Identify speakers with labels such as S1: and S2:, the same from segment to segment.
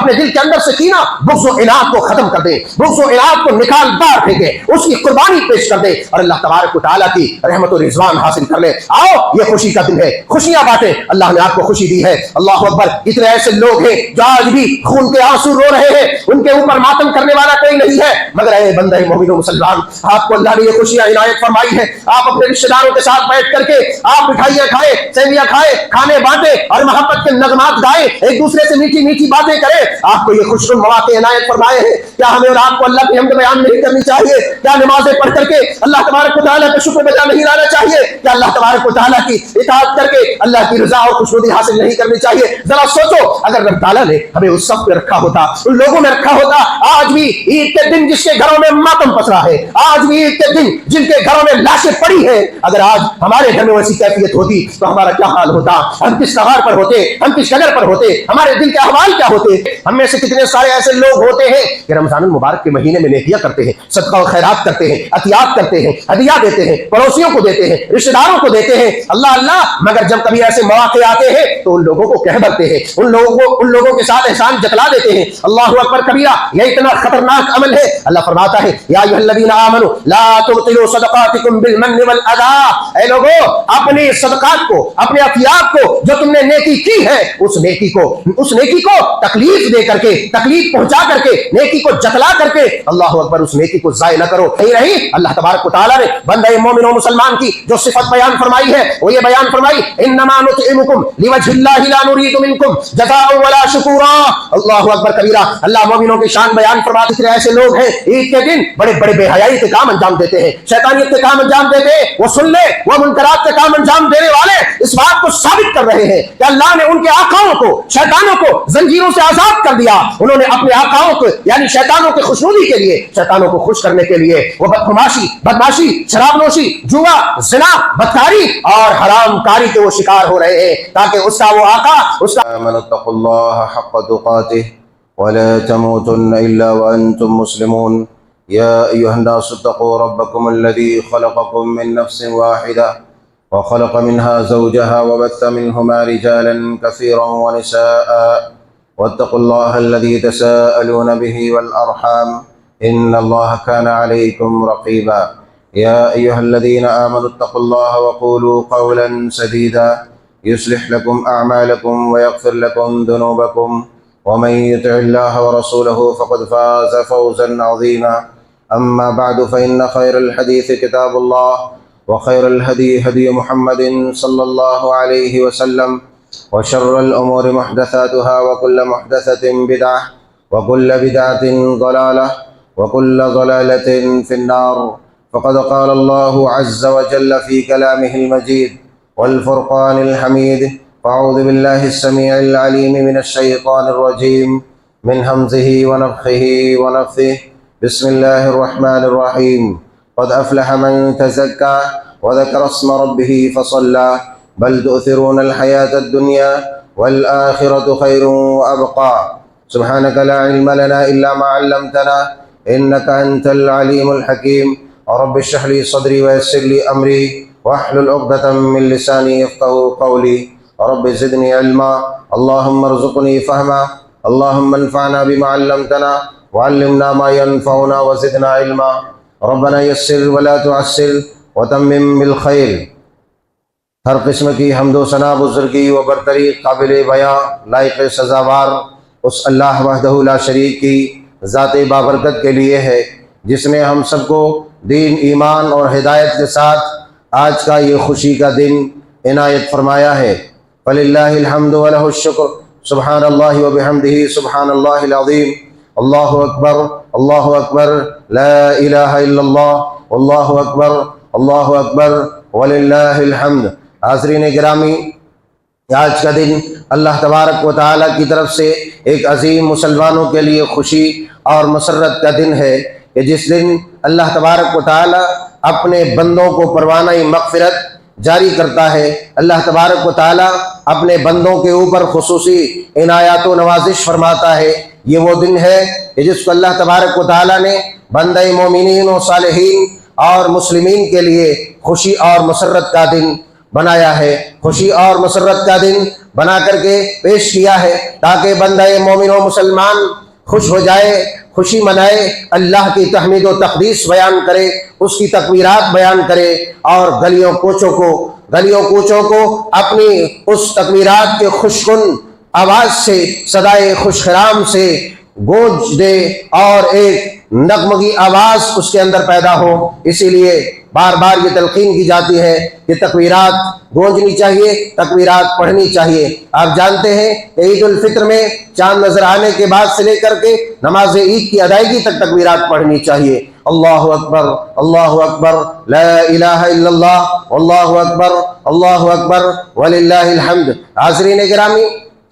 S1: اپنے دل کے اندر سے کینہ بغض و عناد کو ختم کر دیں، بغض و عناد کو نکال باہر پھینکیں، اس کی قربانی پیش کر دیں اور اللہ تبارک و تعالیٰ کی رحمت و رضوان حاصل کر لیں۔ آؤ یہ خوشی کا دن ہے، خوشیاں بانٹیں، اللہ نے آپ کو خوشی دی ہے۔ اللہ اکبر، اتنے ایسے لوگ ہیں جو آج بھی خون کے آنسو رو رہے ہیں، ان کے اوپر ماتم کرنے والا کوئی نہیں ہے، مگر اے بندہ مومن و مسلمان، آپ کو اللہ نے یہ خوشیاں عنایت فرمائی ہے۔ آپ اپنے رشتہ داروں کے ساتھ بیٹھ کر کے آپ مٹھائیاں کھائیں، سیویاں کھائیں، کھانے بانٹیں اور محبت کے نغمات گائیں، ایک دوسرے سے میٹھی میٹھی باتیں کریں۔ آپ کو یہ خوشگوار مواقع عنایت فرمائے ہیں، کیا ہمیں اور آپ کو اللہ کی حمد بیان نہیں کرنی چاہیے؟ کیا نمازیں پڑھ کر کے اللہ تبارک و تعالیٰ کا شکر بجا نہیں لانا چاہیے؟ کیا اللہ تبارک و تعالیٰ کی اطاعت کر کے اللہ کی رضا اور خوشنودی حاصل نہیں کرنی چاہیے؟ ذرا سوچو، اگر رب تعالیٰ نے ہمیں اس سب پہ رکھا ہوتا، ان لوگوں میں رکھا ہوتا، آج بھی عید کے دن جس کے گھروں میں ماتم پسرا ہے، آج بھی عید کے دن جن کے گھروں میں لاشیں پڑی ہیں، اگر آج ہمارے گھر میں ویسی کیفیت ہوتی تو ہمارا کیا حال ہوتا؟ ہم کس کگار پر ہوتے، ہم کس شگر پر ہوتے، ہمارے دل کے احوال کیا ہوتے؟ ہم میں سے کتنے سارے ایسے لوگ ہوتے ہیں کہ رمضان المبارک کے مہینے میں نیکیاں کرتے ہیں، صدقہ و خیرات کرتے ہیں، عطیات کرتے ہیں، ہدیہ دیتے ہیں، پڑوسیوں کو دیتے ہیں، رشتہ داروں کو دیتے ہیں، اللہ، مگر جب کبھی ایسے مواقع آتے ہیں تو ان لوگوں کو کہہ بھرتے ہیں، ان لوگوں کے ساتھ احسان جتلا دیتے ہیں۔ اللہ اکبر کبیرہ، یہ اتنا خطرناک عمل ہے۔ اللہ فرماتا ہے یا ایھا الذین آمنوا لا تبطلوا صدقاتکم بالمن والاذی، اے لوگو اپنے صدقات کو، اپنے عطیات کو جو تم نے نیکی کی ہے، اس نیکی کو تکلیف دے کر کے، تکلیف پہنچا کر کے، نیکی کو جتلا کر کے، اللہ اکبر، اس نیکی کو ضائع نہ کرو۔ نہیں رہی، اللہ تبارک و تعالیٰ نے بندہ مومن و مسلمان کی جو صفت بیان فرمائی ہے وہ یہ بیان فرمائی، انما نطعمکم لوجہ اللہ لا نرید منکم جزاء ولا شکورا۔ اللہ اکبر کبیرہ، اللہ مومنوں کی شان بیان فرماتے ہیں۔ ایسے لوگ ہیں عید کے دن بڑے بڑے بے حیائی کے کام انجام دیتے ہیں، شیطانیت کے کام انجام دیتے ہیں، وہ سن لے، وہ منکرات کے کام انجام دینے والے اس بات کو ثابت کر رہے ہیں کہ اللہ نے ان کے آقاؤں کو، شیطانوں کو زنجیروں سے آزاد کر دیا۔ انہوں نے اپنے آقاؤں کو یعنی شیطانوں کے خوشنودی کے لیے، شیطانوں کو خوش کرنے کے لیے وہ بدماشی، شراب نوشی، جوا، زنا، بدکاری اور حرام کاری کے وہ شکار ہو رہے ہیں، تاکہ اس کا وہ آقا، اس کا
S2: آمنوا اتقوا الله حق تقاته ولا تموتن إلا وأنتم مسلمون يا أيها الناس اتقوا ربكم الذي خلقكم من نفس واحدة وخلق منها زوجها وبث منهما رجالا كثيرا ونساء واتقوا الله الذي تساءلون به والأرحام إن الله كان عليكم رقيبا يا أيها الذين آمنوا اتقوا الله وقولوا قولا سديدا يصلح لكم أعمالكم ويغفر لكم ذنوبكم ومن يطع الله ورسوله فقد فاز فوزا عظيما أما بعد فإن خير الحديث كتاب الله وخير الهدي هدي محمد صلى الله عليه وسلم وشر الأمور محدثاتها وكل محدثة بدعة وكل بدعة ضلالة وكل ضلالة في النار فقد قال الله عز وجل في كلامه المجيد والفرقان الحميد فأعوذ بالله السميع العليم من الشيطان الرجيم من همزه ونفخه ونفثه بسم الله الرحمن الرحيم قد أفلح من تزكى وذكر اسم ربه فصلى بل تؤثرون الحياة الدنيا والآخرة خير وأبقى سبحانك لا علم لنا إلا ما علمتنا إنك أنت العليم الحكيم رب اشرح لي صدري ويسر لي أمري واحلل عقدة من لساني يفقهوا قولي رب زدني علما اللهم ارزقني فهما اللهم انفعنا بما علمتنا وعلمنا ما ينفعنا وزدنا علما ربنا يسر ولا تعسر وتمم بالخير۔ ہر قسم کی حمد و ثنا، بزرگی و برتری قابل بیاں، لائق سزاوار اس اللہ وحدہ لا شریک کی ذات بابرکت کے لیے ہے، جس نے ہم سب کو دین، ایمان اور ہدایت کے ساتھ آج کا یہ خوشی کا دن عنایت فرمایا ہے۔ فللہ الحمد ولہ الشکر سبحان اللہ وبحمدہ سبحان اللہ العظیم اللہ اکبر لا الہ الا اللہ اللہ اکبر وللہ الحمد۔ حاضرین گرامی، آج کا دن اللہ تبارک و تعالیٰ کی طرف سے ایک عظیم مسلمانوں کے لیے خوشی اور مسرت کا دن ہے کہ جس دن اللہ تبارک و تعالیٰ اپنے بندوں کو پروانہ مغفرت جاری کرتا ہے۔ اللہ تبارک و تعالیٰ اپنے بندوں کے اوپر خصوصی عنایات و نوازش فرماتا ہے۔ یہ وہ دن ہے کہ جس کو اللہ تبارک و تعالیٰ نے بندہ مومنین و صالحین اور مسلمین کے لیے خوشی اور مسرت کا دن بنایا ہے۔ خوشی اور مسرت کا دن
S1: بنا کر کے پیش کیا ہے تاکہ بندہ مومن و مسلمان خوش ہو جائے، خوشی منائے، اللہ کی تحمید و تقدیس بیان کرے، اس کی تکبیرات بیان کرے، اور گلیوں کوچوں کو اپنی اس تکبیرات کے خوشگن آواز سے، صدائے خوش خرام سے گونج دے اور ایک نغمگی آواز اس کے اندر پیدا ہو۔ اسی لیے بار بار یہ تلقین کی جاتی ہے کہ تکبیرات گونجنی چاہیے، تکبیرات پڑھنی چاہیے۔ آپ جانتے ہیں کہ عید الفطر میں چاند نظر آنے کے بعد سے لے کر کے نماز عید کی ادائیگی تک تکبیرات پڑھنی چاہیے۔ اللہ اکبر، اللہ اکبر، لا الہ الا اللہ، اللہ اکبر، اللہ اکبر وللہ الحمد۔ حاضرین گرامی،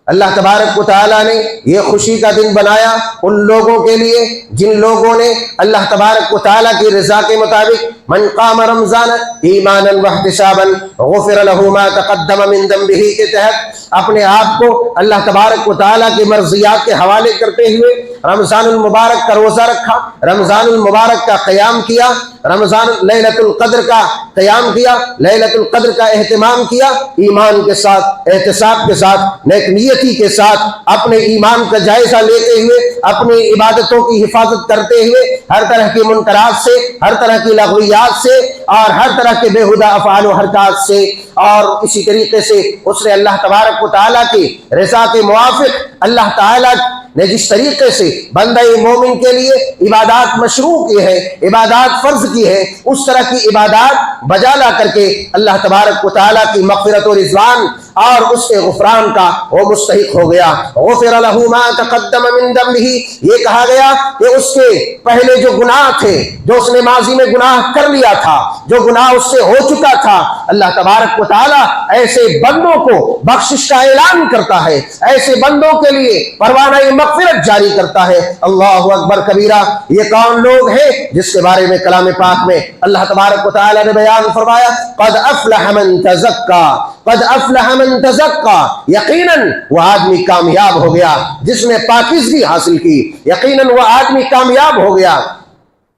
S1: اللہ تبارک و تعالیٰ نے یہ خوشی کا دن بنایا ان لوگوں کے لیے جن لوگوں نے اللہ تبارک و تعالیٰ کی رضا کے مطابق من قام رمضان ایمانا واحتسابا غفر له ما تقدم من ذنبه کے تحت اپنے آپ کو اللہ تبارک و تعالیٰ کی مرضیات کے حوالے کرتے ہوئے رمضان المبارک کا روزہ رکھا، رمضان المبارک کا قیام کیا، رمضان لیلۃ القدر کا قیام کیا، لیلۃ القدر کا اہتمام کیا، ایمان کے ساتھ، احتساب کے ساتھ، نیک نیتی کے ساتھ، اپنے ایمان کا جائزہ لیتے ہوئے، اپنی عبادتوں کی حفاظت کرتے ہوئے، ہر طرح کی منکرات سے، ہر طرح کی لغویات سے اور ہر طرح کے بیہودہ افعال و حرکات سے، اور اسی طریقے سے اس نے اللہ تبارک و تعالیٰ کی رضا کے موافق اللہ تعالیٰ نے جس طریقے سے بندہ مومن کے لیے عبادات مشروع کی ہے، عبادات فرض کی ہے، اس طرح کی عبادات بجا لا کر کے اللہ تبارک و تعالیٰ کی مغفرت و رضوان اور اس کے غفران کا وہ مستحق ہو گیا۔ غفر له ما تقدم من ذنبه، یہ کہا گیا کہ اس کے پہلے جو گناہ تھے، جو اس نے ماضی میں گناہ کر لیا تھا، جو گناہ اس سے ہو چکا تھا، اللہ تبارک و تعالیٰ ایسے بندوں کو بخشش کا اعلان کرتا ہے، ایسے بندوں کے لیے پروانہ مغفرت جاری کرتا ہے۔ اللہ اکبر کبیرہ، یہ کون لوگ ہیں جس کے بارے میں کلام پاک میں اللہ تبارک و تعالیٰ نے بیان فرمایا قد افلح من تزکا، قد افلح من تزکا، یقیناً وہ آدمی کامیاب ہو گیا جس نے پاکیزگی حاصل کی، یقیناً وہ آدمی کامیاب ہو گیا،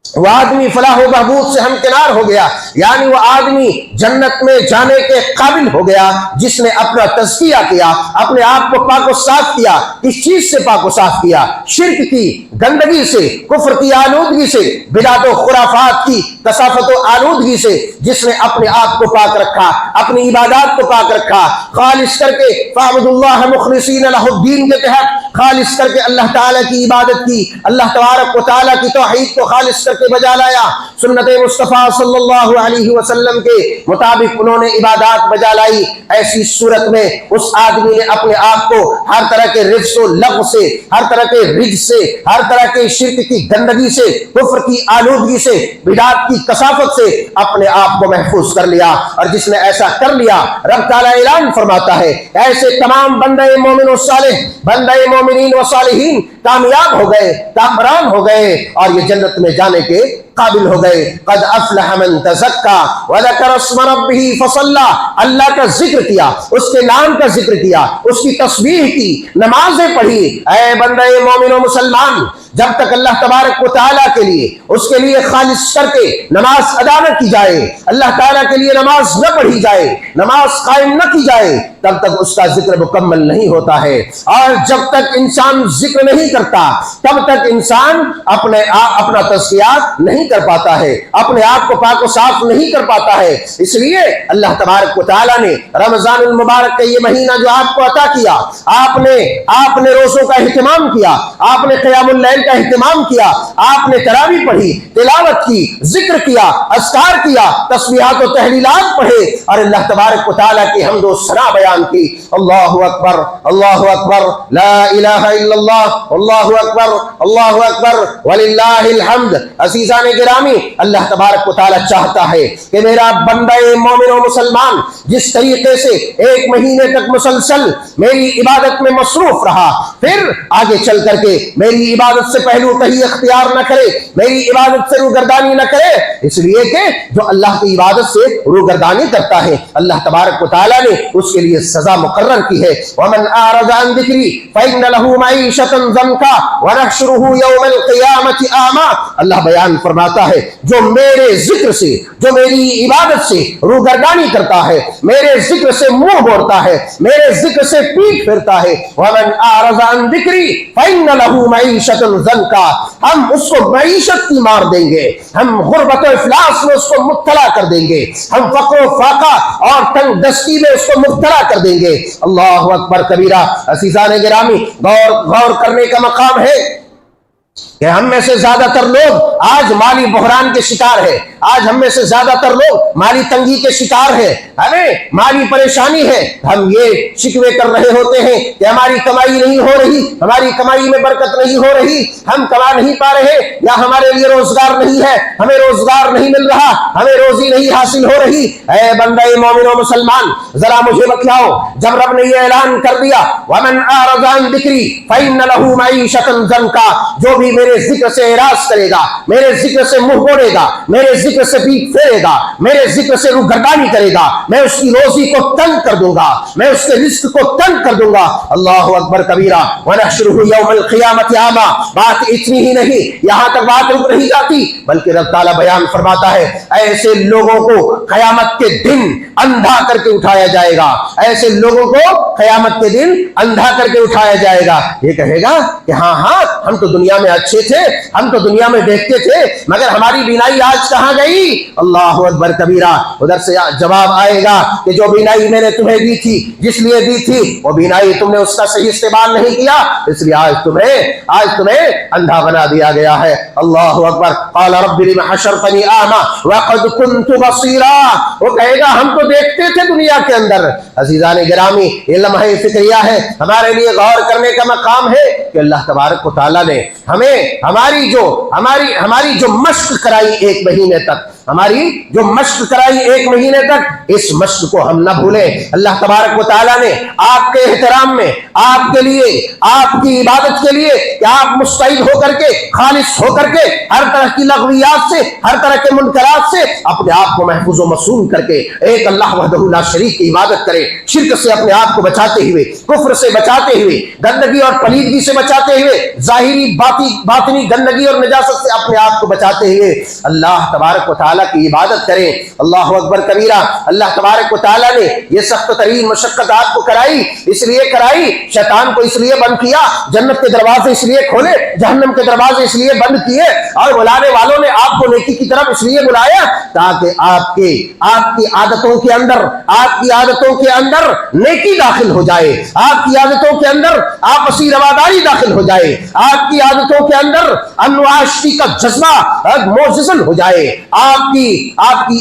S1: وہ آدمی فلاح و بہبود سے ہمکنار ہو گیا، یعنی وہ آدمی جنت میں جانے کے قابل ہو گیا جس نے اپنا تزکیہ کیا، اپنے آپ کو پاک و صاف کیا۔ کس چیز سے پاک و صاف کیا؟ شرک کی گندگی سے، کفر کی آلودگی سے، بدعت و خرافات کی کثافت و آلودگی سے، جس نے اپنے آپ کو پاک رکھا، اپنی عبادات کو پاک رکھا، خالص کر کے فاعبدوا اللہ مخلصین لہ الدین کے تحت خالص کر کے اللہ تعالیٰ کی عبادت کی، اللہ تبارک و تعالیٰ کی توحید کو خالص کر کے بجا لایا، سنت مصطفیٰ صلی اللہ علیہ وسلم کے مطابق انہوں نے عبادات بجا لائی۔ ایسی صورت میں اس آدمی نے اپنے آپ کو ہر طرح کے رجس و لغو سے، ہر طرح کے رجس سے، ہر طرح کے شرک کی گندگی سے، کفر کی آلودگی سے، بدعت کی کثافت سے اپنے آپ کو محفوظ کر لیا، اور جس نے ایسا کر لیا رب تعالیٰ اعلان فرماتا ہے ایسے تمام بندے مومن و صالح، بندے مومنین و صالحین کامیاب ہو گئے، کامران ہو گئے، اور یہ جنت میں جانے کے قابل ہو گئے۔ قد افلح من تزکا وذکر اسم ربہ فصلی، اللہ کا ذکر کیا، اس کے نام کا ذکر کیا، اس کی تسبیح کی، نمازیں پڑھی۔ اے بندے مومن و مسلمان، جب تک اللہ تبارک و تعالیٰ کے لیے، اس کے لیے خالص کر کے نماز ادا نہ کی جائے، اللہ تعالیٰ کے لیے نماز نہ پڑھی جائے، نماز قائم نہ کی جائے، تب تک اس کا ذکر مکمل نہیں ہوتا ہے۔ اور جب تک انسان ذکر نہیں کرتا، تب تک انسان اپنا تزکیہ نہیں کر پاتا ہے، اپنے آپ کو پاک و صاف نہیں کر پاتا ہے۔ اس لیے اللہ تبارک و تعالیٰ نے رمضان المبارک کا یہ مہینہ جو آپ کو عطا کیا، آپ نے روزوں کا اہتمام کیا، آپ نے قیام اللیل کا اہتمام کیا، آپ نے تراویح پڑھی، تلاوت کی، ذکر کیا، اذکار کیا، تسبیحات و تحلیلات پڑھے، اور اللہ تبارک و تعالیٰ کی حمد و ثنا بیان کی۔ اللہ اکبر، اللہ اکبر، لا الہ الا اللہ، اللہ اکبر، اللہ اکبر وللہ الحمد۔ عزیزان گرامی، اللہ تبارک و تعالیٰ چاہتا ہے کہ میرا بندہ مومن و مسلمان جس طریقے سے ایک مہینے تک مسلسل میری عبادت میں مصروف رہا، پھر آگے چل کر کے میری عبادت سے پہلو کہیں اختیار نہ کرے، میری عبادت سے روگردانی نہ کرے، اس لیے کہ جو اللہ کی عبادت سے روگردانی کرتا ہے اللہ تبارک و تعالیٰ نے اس کے لیے سزا مقرر کی ہے۔ وَمَنْ أَعْرَضَ عَنْ ذِكْرِي فَإِنَّ لَهُ مَعِيشَةً ضَنْكًا وَنَحْشُرُهُ يَوْمَ الْقِيَامَةِ أَعْمَىٰ، اللہ بیان فرما فرماتا ہے جو میرے ذکر سے، جو میری عبادت سے روگردانی کرتا ہے، میرے ذکر سے منہ موڑتا ہے، میرے ذکر سے پیٹ پھرتا ہے، ومن اعرض عن ذکری فإن له معیشۃ ضنکا، ہم اس کو معیشت کی مار دیں گے، ہم غربت و افلاس میں اس کو مبتلا کر دیں گے، ہم فقر و فاقہ اور تنگ دستی میں اس کو مبتلا کر دیں گے۔ اللہ اکبر کبیرہ۔ عزیزان گرامی، غور کرنے کا مقام ہے کہ ہم میں سے زیادہ تر لوگ آج مالی بحران کے شکار ہے، آج ہم میں سے زیادہ تر لوگ مالی تنگی کے شکار ہے، ہمیں مالی پریشانی ہے، ہم یہ شکوے کر رہے ہوتے ہیں کہ ہماری کمائی نہیں ہو رہی، ہماری کمائی میں برکت نہیں ہو رہی، ہم کما نہیں پا رہے، یا ہمارے لیے روزگار نہیں ہے، ہمیں روزگار نہیں مل رہا، ہمیں روزی نہیں حاصل ہو رہی۔ اے بندہ مومن و مسلمان، ذرا مجھے بتلاؤ، جب رب نے یہ اعلان کر دیا وَمَنْ أَعْرَضَ عَنْ ذِكْرِي فَإِنَّ لَهُ مَعِيشَةً ضَنْكَا، جو بھی میرے ذکر سے اعراض کرے گا، میرے ذکر سے منہ موڑے گا، میرے ذکر سے پیٹ پھیرے گا، میرے ذکر سے روگردانی کرے گا، میں اس کی روزی کو تنگ کر دوں گا، میں اس کے رزق کو تنگ کر دوں گا۔ اللہ اکبر کبیرہ۔ وَنَحْشُرُهُ يَوْمَ الْقِيَامَةِ أَعْمَىٰ، بات اتنی ہی نہیں، یہاں تک بات رک نہیں جاتی، بلکہ رب تعالیٰ بیان فرماتا ہے ایسے لوگوں کو قیامت کے دن اندھا کر کے اٹھایا جائے گا، ایسے لوگوں کو قیامت کے دن اندھا کر کے اٹھایا جائے گا۔ یہ کہے گا کہ ہاں ہم تو دنیا میں اچھے تھے، ہم تو دنیا میں دیکھتے تھے، مگر ہماری بینائی آج کہاں گئی؟ اللہ اکبر کبیرہ۔ ادھر سے جواب آئے گا کہ جو بینائی میں نے تمہیں دی تھی، جس لیے دی تھی، وہ بینائی تم نے اس کا صحیح استعمال نہیں کیا، اس لیے آج تمہیں اندھا بنا دیا گیا ہے۔ اللہ اکبر۔ قال رب لم حشرتنی اعمی وقد كنت بصیرا، وہ کہے گا ہم تو دیکھتے تھے دنیا کے اندر۔ عزیزان گرامی، یہ لمحہ فکریہ ہے، ہمارے لیے غور کرنے کا مقام ہے کہ اللہ تبارک و تعالیٰ نے ہمیں ہماری جو مشق کرائی ایک مہینے تک، اس مشق کو ہم نہ بھولیں۔ اللہ تبارک و تعالیٰ نے آپ کے احترام میں، آپ کے لیے، آپ کی عبادت کے لیے کہ آپ مستعد ہو کر کے، خالص ہو کر کے، ہر طرح کی لغویات سے، ہر طرح کے منکرات سے اپنے آپ کو محفوظ و معصوم کر کے ایک اللہ وحدہ لا شریک کی عبادت کریں، شرک سے اپنے آپ کو بچاتے ہوئے، کفر سے بچاتے ہوئے، گندگی اور پلیدگی سے بچاتے ہوئے، ظاہری باطنی گندگی اور نجاست سے اپنے آپ کو بچاتے ہوئے اللہ تبارک و تعالیٰ کی عبادت کریں۔ اللہ اکبر کبیرہ۔ اللہ تبارک و تعالیٰ نے یہ سخت ترین مشقت آپ کو کرائی، اس لیے کرائی، شیطان کو اس لیے بند کیا، جنت کے دروازے اس لیے کھولے، جہنم کے دروازے اس لیے بند کیے، اور بلانے والوں نے آپ کو نیکی کی طرف اس لیے بلایا تاکہ آپ کی عادتوں کے اندر نیکی داخل ہو جائے، آپ کی عادتوں کے اندر آپسی رواداری داخل ہو جائے، آپ کی عادتوں کے اندر امن و آشتی کا جذبہ معززن ہو جائے، آپ کی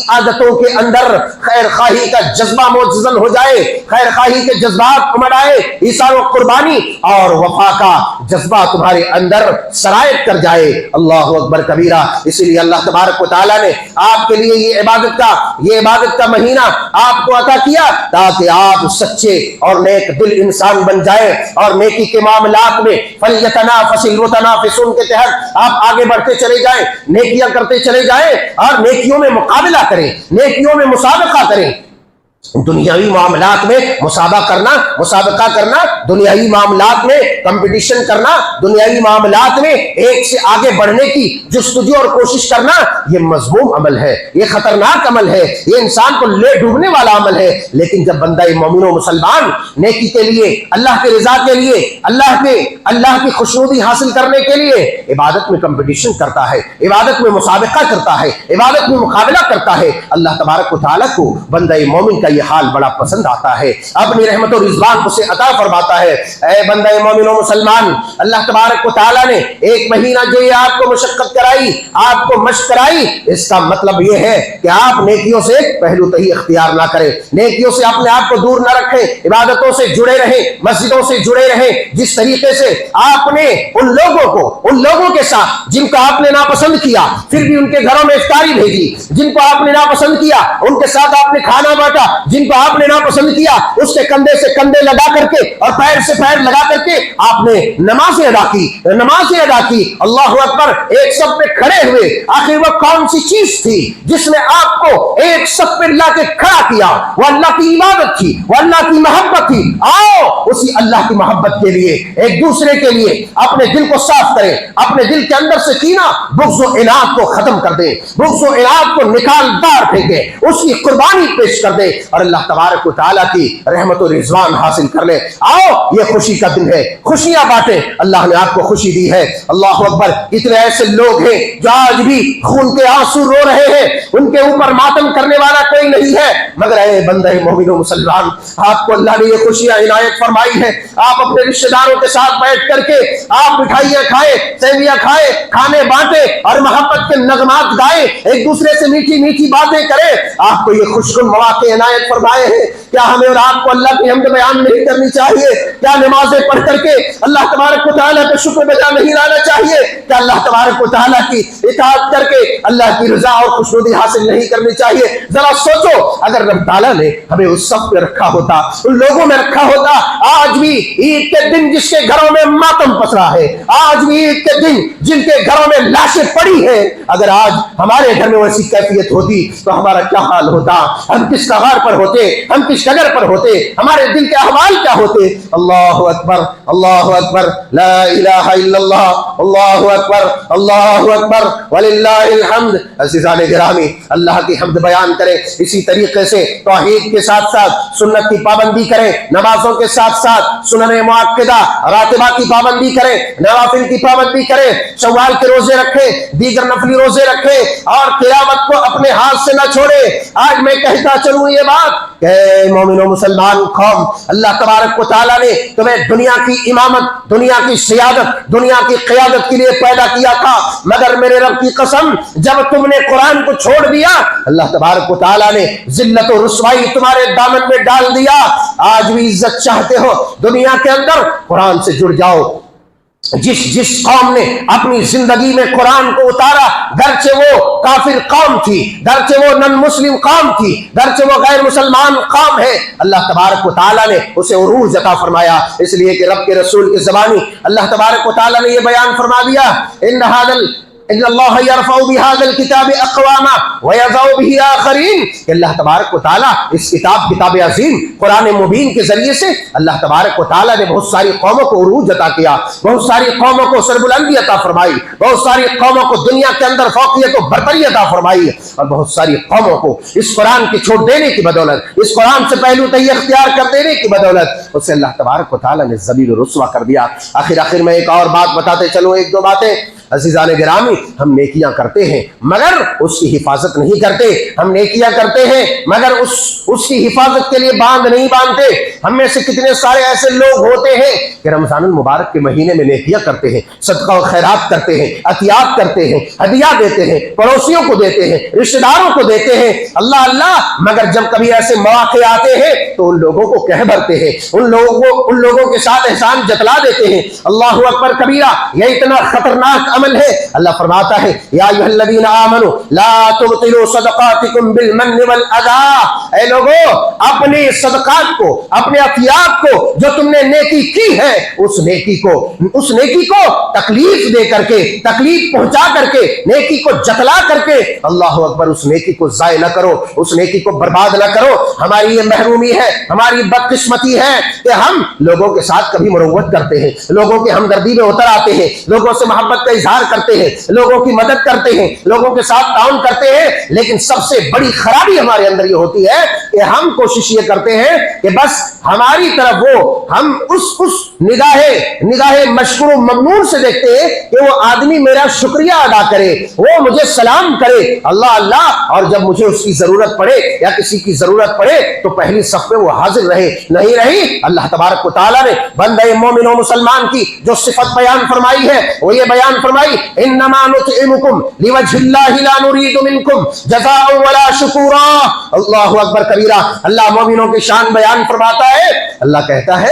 S1: عادتوں کے اندر خیر خواہی کا جذبہ معززن ہو جائے، خیر خواہی کے جذبات امڑ آئے، ایثار و قربانی اور وفا کا جذبہ تمہارے اندر سرایت کر جائے۔ اللہ اکبر کبیرہ۔ اسی لیے اللہ تبارک و تعالیٰ نے آپ کے لیے یہ عبادت کا مہینہ آپ کو عطا کیا تاکہ آپ سچے اور نیک دل انسان بن جائیں، اور نیکی کے معاملات میں فَلْيَتَنَافَسِ الْمُتَنَافِسُونَ کے تحت آپ آگے بڑھتے چلے جائیں، نیکیاں کرتے چلے جائیں، اور نیکیوں میں مقابلہ کریں، نیکیوں میں مسابقہ کریں۔ دنیاوی معاملات میں مسابقہ کرنا، دنیاوی معاملات میں کمپٹیشن کرنا، دنیاوی معاملات میں ایک سے آگے بڑھنے کی جستجو اور کوشش کرنا، یہ مذموم عمل ہے، یہ خطرناک عمل ہے، یہ انسان کو لے ڈوبنے والا عمل ہے۔ لیکن جب بندہ مومن و مسلمان نیکی کے لیے، اللہ کے رضا کے لیے، اللہ کی خوشنودی حاصل کرنے کے لیے عبادت میں کمپٹیشن کرتا ہے، عبادت میں مسابقہ کرتا ہے، عبادت میں مقابلہ کرتا ہے، اللہ تبارک و تعالیٰ کو بندہ مومن کا یہ حال بڑا پسند آتا ہے، اپنی رحمت و رضوان اسے عطا فرماتا ہے۔ اے بندہ مومن و مسلمان، اللہ تبارک و تعالیٰ نے ایک مہینہ جو یہ آپ کو مشقت کرائی، آپ کو مشق کرائی، اس کا مطلب یہ ہے کہ آپ نیکیوں سے پہلو تہی اختیار نہ کریں، نیکیوں سے اپنے آپ کو دور نہ رکھیں، عبادتوں سے جڑے رہیں، مسجدوں سے جڑے رہیں۔ جس طریقے سے آپ نے ان لوگوں کے ساتھ جن کو آپ نے ناپسند کیا، پھر بھی ان کے گھروں میں افطاری بھیجی، جن کو آپ نے ناپسند کیا ان کے ساتھ آپ نے کھانا بانٹا، جن کو آپ نے ناپسند کیا اس کے کندھے سے کندھے لگا کر کے اور پیر سے پیر لگا کر کے آپ نے نمازیں ادا کی اللہ اکبر ایک صف پہ کھڑے ہوئے. آخر وہ کون سی چیز تھی جس نے آپ کو ایک صف پہ لا کے کھڑا کیا؟ وہ اللہ کی عبادت تھی, وہ اللہ کی محبت تھی. آؤ اسی اللہ کی محبت کے لیے ایک دوسرے کے لیے اپنے دل کو صاف کریں, اپنے دل کے اندر سے کینہ بغض و عناد کو ختم کر دیں, بغض و عناد کو نکال دار پھینکیں, اس کی قربانی پیش کر دیں اور اللہ تبارک و تعالیٰ کی رحمت و رضوان حاصل کر لیں. آؤ یہ خوشی کا دن ہے, خوشیاں بانٹیں. اللہ نے آپ کو خوشی دی ہے. اللہ اکبر. اتنے ایسے لوگ ہیں جو آج بھی خون کے آنسو رو رہے ہیں, ان کے اوپر ماتم کرنے والا کوئی نہیں ہے, مگر اے بندے مومن و مسلمان, آپ کو اللہ نے یہ خوشیاں عنایت فرمائی ہے. آپ اپنے رشتہ داروں کے ساتھ بیٹھ کر کے آپ مٹھائیاں کھائیں, سیویاں کھائیں, کھانے بانٹیں اور محبت کے نغمات گائیں, ایک دوسرے سے میٹھی میٹھی باتیں کریں. آپ کو یہ خوشگوار مواقع عنایت فرمائے ہیں. کیا ہمیں اور آپ کو اللہ کی حمد بیان نہیں کرنی چاہیے؟ کیا نمازیں پڑھ کر کے اللہ تبارک و تعالیٰ کا شکر بجا نہیں لانا چاہیے؟ کیا اللہ تبارک و تعالیٰ کی اطاعت کر کے اللہ کی رضا اور خوشنودی حاصل نہیں کرنی چاہیے؟ ذرا سوچو, اگر رب تعالیٰ نے ہمیں اس صف پہ رکھا ہوتا, ان لوگوں میں رکھا ہوتا, آج بھی عید کے دن جس کے گھروں میں ماتم پسرا ہے, آج بھی عید کے دن جن کے گھروں میں لاشیں پڑی ہیں, اگر آج ہمارے گھر میں ویسی کیفیت ہوتی تو ہمارا کیا حال ہوتا؟ ہم کس کگار پر ہوتے, ہم کس ڈگر پر ہوتے, ہمارے دل کے احوال کیا ہوتے؟ اللہ اکبر, اللہ اکبر, لا الہ الا اللہ, اللہ اکبر, اللہ اکبر وللہ الحمد. عزیزان گرامی, اللہ کی حمد بیان کریں. اسی طریقے سے توحید کے ساتھ ساتھ سنت کی پابندی کریں, نمازوں کے ساتھ ساتھ سنن مؤکدہ راتبہ کی پابندی کریں, نوافل کی پابندی کریں, شوال کے روزے رکھیں, دیگر نفلی روزے رکھیں اور قیامت کو اپنے ہاتھ سے نہ چھوڑیں. آج میں کہتا چلوں یہ بات کہ مومن و مسلمان قوم, اللہ تبارک و تعالیٰ نے تمہیں دنیا کی امامت, دنیا کی سیادت, دنیا کی قیادت کے لیے پیدا کیا تھا, مگر میرے رب کی قسم جب تم نے قرآن کو چھوڑ دیا, اللہ تبارک و تعالیٰ نے ذلت و رسوائی تمہارے دامن میں ڈال دیا. آج بھی عزت چاہتے ہو دنیا کے اندر, قرآن سے جڑ جاؤ. جس قوم نے اپنی زندگی میں قرآن کو اتارا, گرچہ وہ کافر قوم تھی, گرچہ وہ نن مسلم قوم تھی, گرچہ وہ غیر مسلمان قوم ہے, اللہ تبارک و تعالیٰ نے اسے عروج عطا فرمایا, اس لیے کہ رب کے رسول کی زبانی اللہ تبارک و تعالیٰ نے یہ بیان فرما دیا, ان اللہ یرفع بہذا الکتاب اقواما ویضع بہ آخرین, کہ اللہ تبارک و تعالیٰ اس کتاب عظیم قرآن مبین کے ذریعے سے اللہ تبارک و تعالیٰ نے بہت ساری قوموں کو عروج عطا کیا, بہت ساری قوموں کو سربلندی عطا فرمائی, بہت ساری قوموں کو دنیا کے اندر فوقیت و برتری عطا فرمائی, اور بہت ساری قوموں کو اس قرآن کی چھوڑ دینے کی بدولت, اس قرآن سے پہلو تہی اختیار کر دینے کی بدولت اسے اللہ تبارک و تعالیٰ نے ذلیل و رسوا کر دیا. آخر میں ایک اور بات بتاتے چلو, ایک دو باتیں. عزیزان گرامی, ہم نیکیاں کرتے ہیں مگر اس کی حفاظت نہیں کرتے, ہم نیکیاں کرتے ہیں مگر اس کی حفاظت کے لیے باندھ نہیں باندھتے. ہم میں سے کتنے سارے ایسے لوگ ہوتے ہیں کہ رمضان المبارک کے مہینے میں نیکیاں کرتے ہیں, صدقہ و خیرات کرتے ہیں, عطیات کرتے ہیں, ہدیہ دیتے ہیں, پڑوسیوں کو دیتے ہیں, رشتہ داروں کو دیتے ہیں, اللہ اللہ, مگر جب کبھی ایسے مواقع آتے ہیں تو ان لوگوں کو کہہ بھرتے ہیں, ان لوگوں کے ساتھ احسان جتلا دیتے ہیں. اللہ اکبر کبیرہ, یہ اتنا خطرناک عمل ہے. اللہ فرماتا ہے یا ایھا الذین آمنوا لا تبطلوا صدقاتکم بالمن والاذی, اے لوگو اپنے صدقات کو, اپنے عطیات کو جو تم نے نیکی کی ہے, اس نیکی کو تکلیف دے کر کے, تکلیف پہنچا کر کے, نیکی کو جتلا کر کے, اللہ اکبر, اس نیکی کو ضائع نہ کرو, اس نیکی کو برباد نہ کرو. ہماری یہ محرومی ہے, ہماری بدقسمتی ہے کہ ہم لوگوں کے ساتھ کبھی مروت کرتے ہیں, لوگوں کی ہمدردی میں اتر آتے ہیں, لوگوں سے محبت کا اظہار کرتے ہیں, لوگوں کی مدد کرتے ہیں, لوگوں کے ساتھ تعاون کرتے ہیں, لیکن سب سے بڑی خرابی ہمارے اندر یہ ہوتی ہے کہ ہم کوشش یہ کرتے ہیں کہ بس ہماری طرف ہم اس نگاہ مشکور و ممنون سے دیکھتے ہیں کہ وہ آدمی میرا شکریہ ادا کرے, وہ مجھے سلام کرے, اللہ اللہ, اور جب مجھے اس کی ضرورت پڑے یا کسی کی ضرورت پڑے تو پہلی صف میں وہ حاضر رہے. نہیں رہی. اللہ تبارک و تعالیٰ نے بندہ مومن و مسلمان کی جو صفت بیان فرمائی ہے وہ یہ بیان فرمائی, انما نطعمکم لوجہ اللہ لا نرید منکم جزاء ولا شکورا. اللہ اکبر کبیرہ. اللہ مومنوں کی شان بیان فرماتا ہے, اللہ کہتا ہے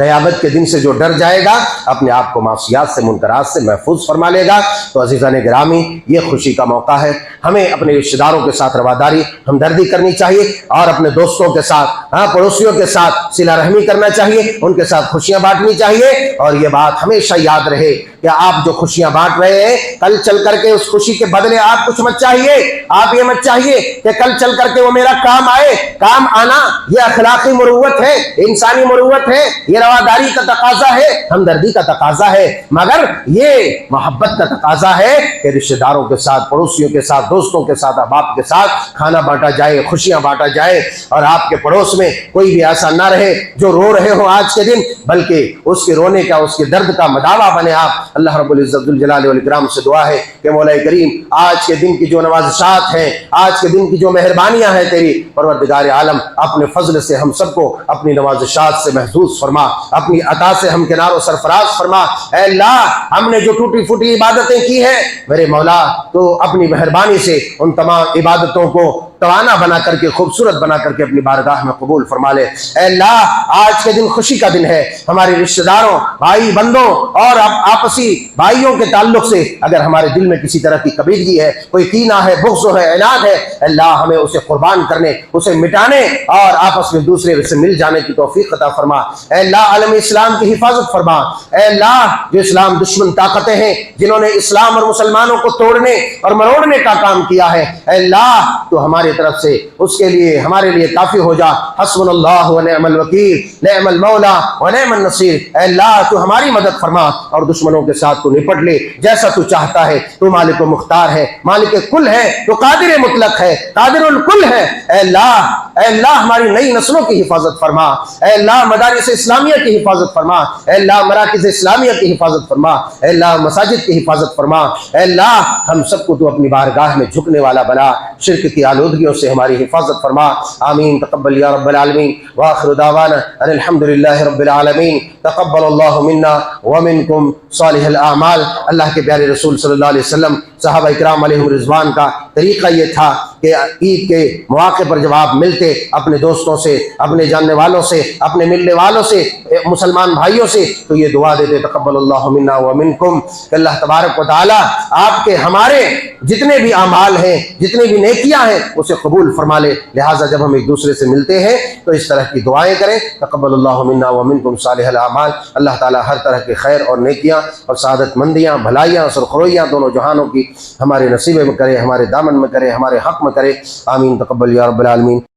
S1: قیامت کے دن سے جو ڈر جائے گا اپنے آپ کو معصیات سے منکرات سے محفوظ فرما لے گا۔ تو عزیزان گرامی، یہ خوشی کا موقع ہے، ہمیں اپنے رشتہ داروں کے ساتھ رواداری ہمدردی کرنی چاہیے، اور اپنے دوستوں کے ساتھ پڑوسیوں کے ساتھ صلہ رحمی کرنا چاہیے، ان کے ساتھ خوشیاں بانٹنی چاہیے۔ اور یہ بات ہمیشہ یاد رہے کہ آپ جو خوشیاں بانٹ رہے ہیں، کل چل کر کے اس خوشی کے بدلے آپ کچھ مت چاہیے۔ آپ یہ مت چاہیے کہ کل چل کر کے وہ میرا کام آئے۔ کام آنا یہ اخلاقی مروت ہے، انسانی مروت ہے، یہ رواداری کا تقاضا ہے، ہمدردی کا تقاضا ہے، مگر یہ محبت کا تقاضا ہے کہ رشتہ داروں کے ساتھ، پڑوسیوں کے ساتھ، دوستوں کے ساتھ، احباب کے ساتھ کھانا بانٹا جائے، خوشیاں بانٹا جائے، اور آپ کے پڑوس میں کوئی بھی ایسا نہ رہے جو رو رہے ہوں آج کے دن، بلکہ اس کے رونے کا، اس کے درد کا مداوا بنے آپ۔ اللہ رب العزت ذوالجلال والاکرام سے دعا ہے کہ مولا کریم آج کے دن کی جو نوازشات ہیں، آج کے دن کی جو مہربانیاں ہیں تیری، پروردگار عالم اپنے فضل سے ہم سب کو اپنی نوازشات سے محفوظ فرما، اپنی عطا سے ہم کنار و سرفراز فرما۔ اے اللہ، ہم نے جو ٹوٹی پھوٹی عبادتیں کی ہیں میرے مولا، تو اپنی مہربانی سے ان تمام عبادتوں کو توانا بنا کر کے، خوبصورت بنا کر کے اپنی بارگاہ میں قبول فرما لے۔ اے اللہ، آج کے دن خوشی کا دن ہے، ہمارے رشتہ داروں، بھائی بندوں اور آپسی بھائیوں کے تعلق سے اگر ہمارے دل میں کسی طرح کی کبیدگی ہے، کوئی کینہ ہے، بغض ہے، عناد ہے، اے اللہ ہمیں اسے قربان کرنے، اسے مٹانے اور آپس میں دوسرے سے مل جانے کی توفیق عطا فرما۔ اے اللہ، عالم اسلام کی حفاظت فرما۔ اے اللہ، جو اسلام دشمن طاقتیں ہیں جنہوں نے اسلام اور مسلمانوں کو توڑنے اور مروڑنے کا کام کیا ہے، اے اللہ تو ہمارے طرف سے اس کے لیے ہمارے لیے کافی ہو جا۔ حسبنا اللہ و نعم الوکیل، نعم المولا و نعم النصیر۔ اے اللہ تو ہماری مدد فرما اور دشمنوں کے ساتھ تو نپٹ لے جیسا تو چاہتا ہے۔ تو مالک و مختار ہے، مالک کل ہے، تو قادر مطلق ہے، قادر الکل ہے۔ اے اللہ ہماری نئی نسلوں کی حفاظت فرما۔ اے اللہ مدارس اسلامیہ کی حفاظت فرما۔ اے اللہ مراکز اسلامیہ کی حفاظت فرما۔ اے اللہ مساجد کی حفاظت فرما۔ اے اللہ ہم سب کو تو اپنی بارگاہ میں جھکنے والا بنا، شرک کی آلودگیوں سے ہماری حفاظت فرما۔ آمین تقبل یا رب العالمین، وآخر دعوانا ان الحمد للہ رب العالمین۔ تقبل اللہ منا ومنکم صالح الاعمال۔ اللہ کے پیارے رسول صلی اللہ علیہ وسلم، صحابہ اکرام علیہم رضوان کا طریقہ یہ تھا کہ عید کے مواقع پر جب آپ ملتے اپنے دوستوں سے، اپنے جاننے والوں سے، اپنے ملنے والوں سے، مسلمان بھائیوں سے، تو یہ دعا دیتے تقبل اللہ منا ومنکم، کہ اللہ تبارک و تعالی آپ کے ہمارے جتنے بھی اعمال ہیں، جتنے بھی نیکیاں ہیں، اسے قبول فرما لے۔ لہٰذا جب ہم ایک دوسرے سے ملتے ہیں تو اس طرح کی دعائیں کریں، تقبل اللہ منا ومنکم صالح الاعمال۔ اللہ تعالیٰ ہر طرح کے خیر اور نیکیاں اور سعادت مندیاں، بھلائیاں، سرخرویاں دونوں جہانوں کی ہمارے نصیبے میں کرے، ہمارے دامن میں کرے، ہمارے حق میں کرے۔ آمین تقبل یا رب العالمین۔